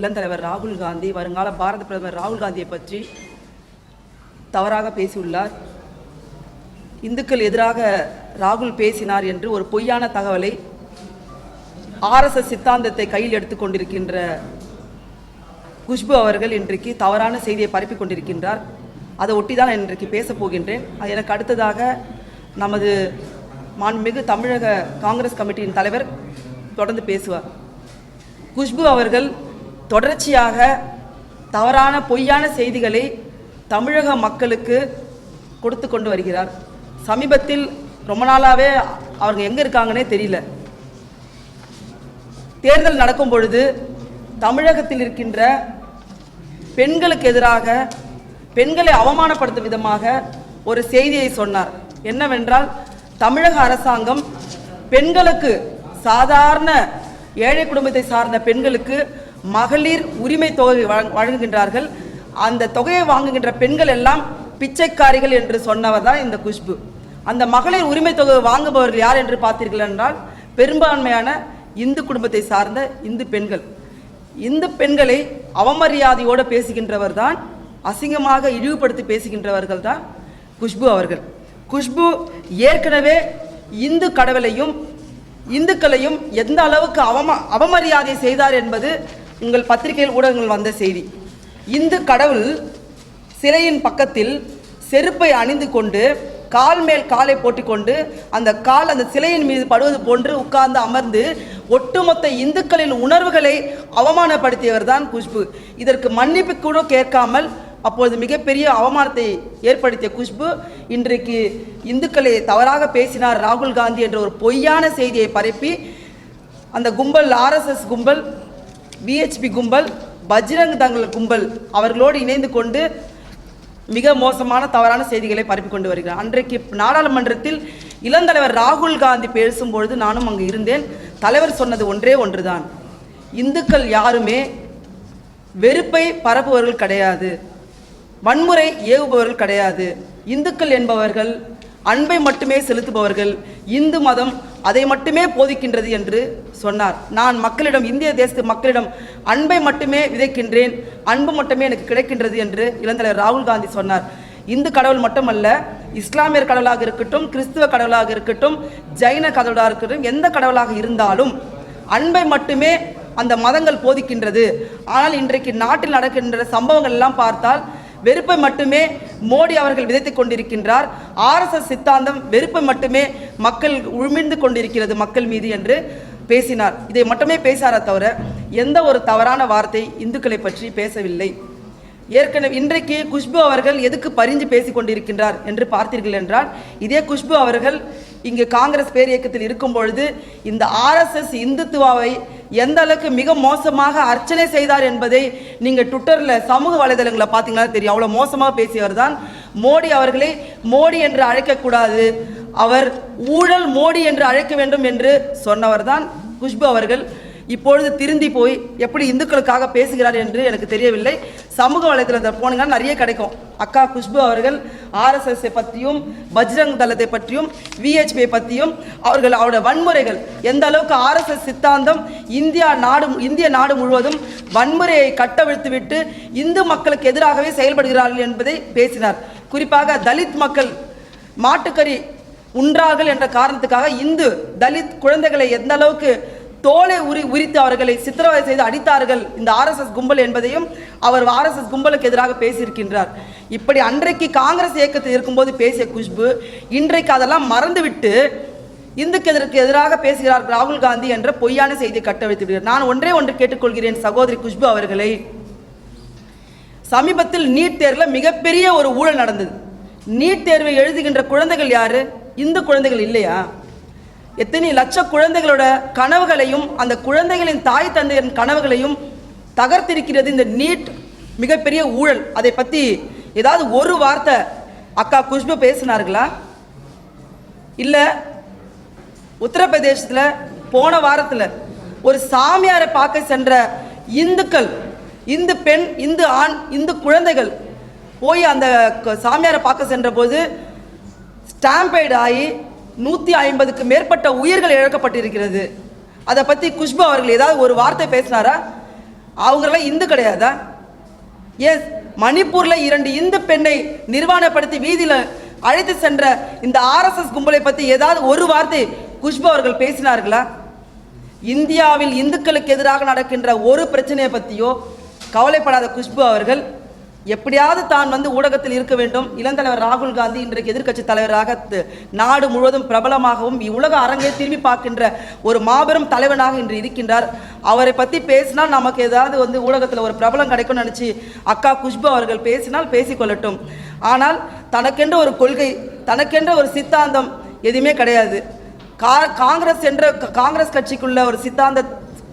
இளந்தலைவர் ராகுல் காந்தி வருங்கால பாரத பிரதமர் ராகுல் காந்தியை பற்றி தவறாக பேசியுள்ளார். இந்துக்கள் எதிராக ராகுல் பேசினார் என்று ஒரு பொய்யான தகவலை ஆர்எஸ்எஸ் சித்தாந்தத்தை கையில் எடுத்துக்கொண்டிருக்கின்ற குஷ்பு அவர்கள் இன்றைக்கு தவறான செய்தியை பரப்பிக் கொண்டிருக்கின்றார். அதை ஒட்டி தான் நான் இன்றைக்கு பேசப் போகின்றேன். எனக்கு அடுத்ததாக நமது மாண்புமிகு தமிழக காங்கிரஸ் கமிட்டியின் தலைவர் தொடர்ந்து பேசுவார். குஷ்பு அவர்கள் தொடர்ச்சியாக தவறான பொய்யான செய்திகளை தமிழக மக்களுக்கு கொடுத்து கொண்டு வருகிறார். சமீபத்தில் ரொம்ப நாளாகவே அவங்க எங்கே இருக்காங்கன்னே தெரியல. தேர்தல் நடக்கும் பொழுது தமிழகத்தில் இருக்கின்ற பெண்களுக்கு எதிராக பெண்களை அவமானப்படுத்தும் விதமாக ஒரு செய்தியை சொன்னார். என்னவென்றால், தமிழக அரசாங்கம் பெண்களுக்கு, சாதாரண ஏழை குடும்பத்தை சார்ந்த பெண்களுக்கு மகளிர் உரிமை தொகை வழங்குகின்றார்கள். அந்த தொகையை வாங்குகின்ற பெண்கள் எல்லாம் பிச்சைக்காரிகள் என்று சொன்னவர் தான் இந்த குஷ்பு. அந்த மகளிர் உரிமை தொகை வாங்குபவர்கள் யார் என்று பார்த்தீர்கள் என்றால், பெரும்பான்மையான இந்து குடும்பத்தை சார்ந்த இந்து பெண்கள். இந்து பெண்களை அவமரியாதையோடு பேசுகின்றவர் தான், அசிங்கமாக இழிவுபடுத்தி பேசுகின்றவர்கள் தான் குஷ்பு அவர்கள். குஷ்பு ஏற்கனவே இந்து கடவுளையும் இந்துக்களையும் எந்த அளவுக்கு அவமரியாதை செய்தார் என்பது உங்கள் பத்திரிகையில் ஊடகங்கள் வந்த செய்தி. இந்து கடவுள் சிலையின் பக்கத்தில் செருப்பை அணிந்து கொண்டு கால் மேல் காலை போட்டிக்கொண்டு அந்த கால் அந்த சிலையின் மீது படுவது போன்று உட்கார்ந்து அமர்ந்து ஒட்டுமொத்த இந்துக்களின் உணர்வுகளை அவமானப்படுத்தியவர் தான் குஷ்பு. இதற்கு மன்னிப்பு கூட கேட்காமல் அப்போது மிகப்பெரிய அவமானத்தை ஏற்படுத்திய குஷ்பு இன்றைக்கு இந்துக்களை தவறாக பேசினார் ராகுல் காந்தி என்ற ஒரு பொய்யான செய்தியை பரப்பி அந்த கும்பல், ஆர்எஸ்எஸ் கும்பல், விஹெச்பி கும்பல், பஜ்ரங் தங்கள் கும்பல் அவர்களோடு இணைந்து கொண்டு மிக மோசமான தவறான செய்திகளை பரப்பி கொண்டு வருகிறார். அன்றைக்கு நாடாளுமன்றத்தில் இளந்தலைவர் ராகுல் காந்தி பேசும்பொழுது நானும் அங்கு இருந்தேன். தலைவர் சொன்னது ஒன்றே ஒன்றுதான், இந்துக்கள் யாருமே வெறுப்பை பரப்புபவர்கள் கிடையாது, வன்முறை ஏவுபவர்கள் கிடையாது. இந்துக்கள் என்பவர்கள் அன்பை மட்டுமே செலுத்துபவர்கள், இந்து மதம் அதை மட்டுமே போதிக்கின்றது என்று சொன்னார். நான் மக்களிடம், இந்திய தேசத்து மக்களிடம் அன்பை மட்டுமே விதைக்கின்றேன், அன்பு மட்டுமே எனக்கு கிடைக்கின்றது என்று இளந்தலைவர் ராகுல் காந்தி சொன்னார். இந்து கடவுள் மட்டுமல்ல, இஸ்லாமியர் கடவுளாக இருக்கட்டும், கிறிஸ்துவ கடவுளாக இருக்கட்டும், ஜைன கடவுளாக இருக்கட்டும், எந்த கடவுளாக இருந்தாலும் அன்பை மட்டுமே அந்த மதங்கள் போதிக்கின்றது. ஆனால் இன்றைக்கு நாட்டில் நடக்கின்ற சம்பவங்கள் எல்லாம் பார்த்தால் வெறுப்பை மட்டுமே மோடி அவர்கள் விதைத்துக் கொண்டிருக்கின்றார். ஆர்எஸ்எஸ் சித்தாந்தம் வெறுப்பை மட்டுமே மக்கள் உமிழ்ந்து கொண்டிருக்கிறது மக்கள் மீது என்று பேசினார். இதை மட்டுமே பேசாரே தவிர எந்த ஒரு தவறான வார்த்தை இந்துக்களை பற்றி பேசவில்லை. ஏற்கனவே இன்றைக்கு குஷ்பு அவர்கள் எதுக்கு பரிஞ்சு பேசி கொண்டிருக்கின்றார் என்று பார்த்தீர்கள் என்றால், இதே குஷ்பு அவர்கள் இங்கு காங்கிரஸ் பேர் இயக்கத்தில் இருக்கும் பொழுது இந்த ஆர்எஸ்எஸ் இந்துத்துவாவை எந்த அளவுக்கு மிக மோசமாக அர்ச்சனை செய்தார் என்பதை நீங்கள் ட்விட்டரில் சமூக வலைதளங்களில் பார்த்தீங்கன்னா தெரியும். அவ்வளோ மோசமாக பேசியவர் தான் மோடி அவர்களை மோடி என்று அழைக்கக்கூடாது, அவர் ஊழல் மோடி என்று அழைக்க வேண்டும் என்று சொன்னவர் தான் குஷ்பு அவர்கள். இப்பொழுது திருந்தி போய் எப்படி இந்துக்களுக்காக பேசுகிறார் என்று எனக்கு தெரியவில்லை. சமூக வலைதளத்தில் போனீங்கன்னா நிறைய கிடைக்கும். அக்கா குஷ்பு அவர்கள் ஆர்எஸ்எஸ்ஸை பற்றியும் பஜ்ரங் தளத்தை பற்றியும் விஹெச்பியை பற்றியும் அவருடைய வன்முறைகள் எந்த அளவுக்கு ஆர்எஸ்எஸ் சித்தாந்தம் இந்திய நாடு முழுவதும் வன்முறையை கட்டவிழ்த்துவிட்டு இந்து மக்களுக்கு எதிராகவே செயல்படுகிறார்கள் என்பதை பேசினார். குறிப்பாக தலித் மக்கள் மாட்டுக்கறி உண்றார்கள் என்ற காரணத்துக்காக இந்து தலித் குழந்தைகளை எந்த அளவுக்கு தோலை உரித்து அவர்களை சித்திரவதை செய்து அடித்தார்கள் இந்த ஆர்எஸ்எஸ் கும்பல் என்பதையும் அவர் ஆர்எஸ்எஸ் கும்பலுக்கு எதிராக பேசியிருக்கின்றார். இப்படி அன்றைக்கு காங்கிரஸ் இயக்கத்தில் இருக்கும்போது பேசிய குஷ்பு இன்றைக்கு அதெல்லாம் மறந்துவிட்டு இந்துக்கு எதிராக பேசுகிறார் ராகுல் காந்தி என்ற பொய்யான செய்தியை கட்டவிழ்த்து. நான் ஒன்றே ஒன்று கேட்டுக்கொள்கிறேன் சகோதரி குஷ்பு அவர்களை. சமீபத்தில் நீட் தேர்வில் மிகப்பெரிய ஒரு ஊழல் நடந்தது. நீட் தேர்வை எழுதுகின்ற குழந்தைகள் யாரு? இந்து குழந்தைகள் இல்லையா? எத்தனை லட்ச குழந்தைகளோட கனவுகளையும் அந்த குழந்தைகளின் தாய் தந்தையின் கனவுகளையும் தகர்த்திருக்கிறது இந்த நீட் மிகப்பெரிய ஊழல். அதை பற்றி ஏதாவது ஒரு வார்த்தை அக்கா குஷ்பு பேசினார்களா? இல்லை உத்தரப்பிரதேசத்தில் போன வாரத்தில் ஒரு சாமியாரை பார்க்க சென்ற இந்துக்கள், இந்து பெண், இந்து ஆண், இந்து குழந்தைகள் போய் அந்த சாமியாரை பார்க்க சென்ற போது ஸ்டாம்பைடு ஆகி 150க்கு மேற்பட்ட உயிர்கள் இழக்கப்பட்டிருக்கிறது. அதை பற்றி குஷ்பு அவர்கள் ஏதாவது ஒரு வார்த்தை பேசினாரா? அவங்களாம் இந்து கிடையாதா? எஸ், மணிப்பூர்ல 2 இந்து பெண்ணை நிர்வாணப்படுத்தி வீதியில் அழைத்து சென்ற இந்த ஆர்எஸ்எஸ் கும்பலை பற்றி ஏதாவது ஒரு வார்த்தை குஷ்பு அவர்கள் பேசினார்களா? இந்தியாவில் இந்துக்களுக்கு எதிராக நடக்கின்ற ஒரு பிரச்சனையை பற்றியோ கவலைப்படாத குஷ்பு அவர்கள் எப்படியாவது தான் ஊடகத்தில் இருக்க வேண்டும். இளந்தலைவர் ராகுல் காந்தி இன்றைக்கு எதிர்க்கட்சி தலைவராக நாடு முழுவதும் பிரபலமாகவும் உலக அரங்கை திரும்பி பார்க்கின்ற ஒரு மாபெரும் தலைவனாக இன்று இருக்கின்றார். அவரை பற்றி பேசினால் நமக்கு ஏதாவது ஊடகத்தில் ஒரு பிரபலம் கிடைக்கும்னு நினச்சி அக்கா குஷ்பு அவர்கள் பேசினால் பேசிக்கொள்ளட்டும். ஆனால் தனக்கென்ற ஒரு கொள்கை, தனக்கென்ற ஒரு சித்தாந்தம் எதுவுமே கிடையாது. காங்கிரஸ் கட்சிக்குள்ள ஒரு சித்தாந்த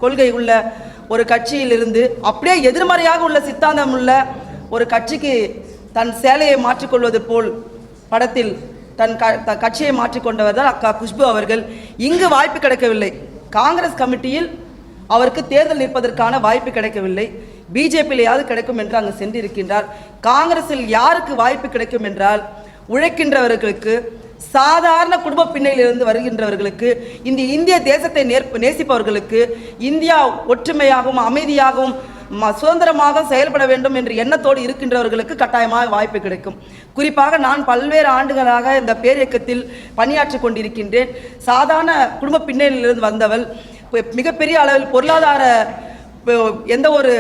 கொள்கை உள்ள ஒரு கட்சியிலிருந்து அப்படியே எதிர்மறையாக உள்ள சித்தாந்தம் உள்ள ஒரு கட்சிக்கு தன் சேலையை மாற்றிக்கொள்வது போல் படத்தில் தன் கட்சியை மாற்றிக்கொண்டவர் தான் அக்கா குஷ்பு அவர்கள். இங்கு வாய்ப்பு கிடைக்கவில்லை. காங்கிரஸ் கமிட்டியில் அவருக்கு தேர்தல் நிற்பதற்கான வாய்ப்பு கிடைக்கவில்லை. பிஜேபியிலையாவது கிடைக்கும் என்று அங்கு சென்றிருக்கின்றார். காங்கிரஸில் யாருக்கு வாய்ப்பு கிடைக்கும் என்றால் உழைக்கின்றவர்களுக்கு, சாதாரண குடும்ப பின்னணியிலிருந்து வருகின்றவர்களுக்கு, இந்த இந்திய தேசத்தை நேசிப்பவர்களுக்கு, இந்தியா ஒற்றுமையாகவும் அமைதியாகவும் சுதந்திரமாக செயல்பட வேண்டும் என்ற எண்ணத்தோடு இருக்கின்றவர்களுக்கு கட்டாயமாக வாய்ப்பு கிடைக்கும். குறிப்பாக நான் பல்வேறு ஆண்டுகளாக இந்த பேரியக்கத்தில் பணியாற்றி கொண்டிருக்கின்றேன். சாதாரண குடும்ப பின்னணியிலிருந்து வந்தவள், மிகப்பெரிய அளவில் பொருளாதார எந்த ஒரு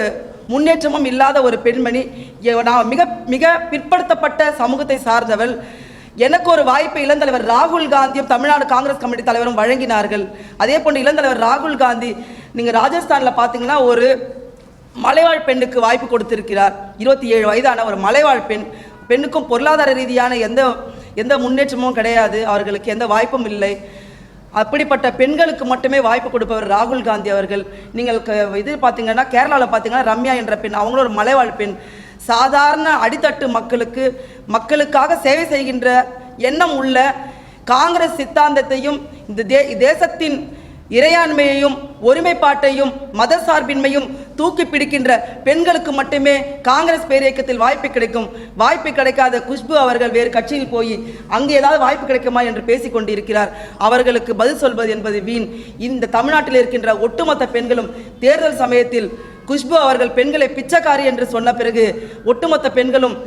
முன்னேற்றமும் இல்லாத ஒரு பெண்மணி, நான் மிக மிக பிற்படுத்தப்பட்ட சமூகத்தை சார்ந்தவள். எனக்கு ஒரு வாய்ப்பை இளந்தலைவர் ராகுல் காந்தியும் தமிழ்நாடு காங்கிரஸ் கமிட்டி தலைவரும் வழங்கினார்கள். அதே போன்று இளந்தலைவர் ராகுல் காந்தி நீங்கள் ராஜஸ்தானில் பார்த்தீங்கன்னா ஒரு மலைவாழ் பெண்ணுக்கு வாய்ப்பு கொடுத்திருக்கிறார். 27 வயதான ஒரு மலைவாழ் பெண்ணுக்கும் பொருளாதார ரீதியான எந்த முன்னேற்றமும் கிடையாது, அவர்களுக்கு எந்த வாய்ப்பும் இல்லை. அப்படிப்பட்ட பெண்களுக்கு மட்டுமே வாய்ப்பு கொடுப்பவர் ராகுல் காந்தி அவர்கள். நீங்கள் இது பார்த்தீங்கன்னா கேரளாவில் பார்த்தீங்கன்னா ரம்யா என்ற பெண், அவங்களும் ஒரு மலைவாழ் பெண். சாதாரண அடித்தட்டு மக்களுக்காக சேவை செய்கின்ற எண்ணம் உள்ள, காங்கிரஸ் சித்தாந்தத்தையும் இந்த தேசத்தின் இறையாண்மையையும் ஒருமைப்பாட்டையும் மதசார்பின்மையும் தூக்கி பிடிக்கின்ற பெண்களுக்கு மட்டுமே காங்கிரஸ் பேரியக்கத்தில் வாய்ப்பு கிடைக்கும். வாய்ப்பு கிடைக்காத குஷ்பு அவர்கள் வேறு கட்சியில் போய் அங்கே ஏதாவது வாய்ப்பு கிடைக்குமா என்று பேசிக்கொண்டிருக்கிறார். அவர்களுக்கு பதில் சொல்வது என்பது வீண். இந்த தமிழ்நாட்டில் இருக்கின்ற ஒட்டுமொத்த பெண்களும் தேர்தல் சமயத்தில் குஷ்பு அவர்கள் பெண்களை பிச்சைக்காரி என்று சொன்ன பிறகு ஒட்டுமொத்த பெண்களும்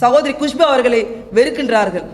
சகோதரி குஷ்பு அவர்களை வெறுக்கின்றார்கள்.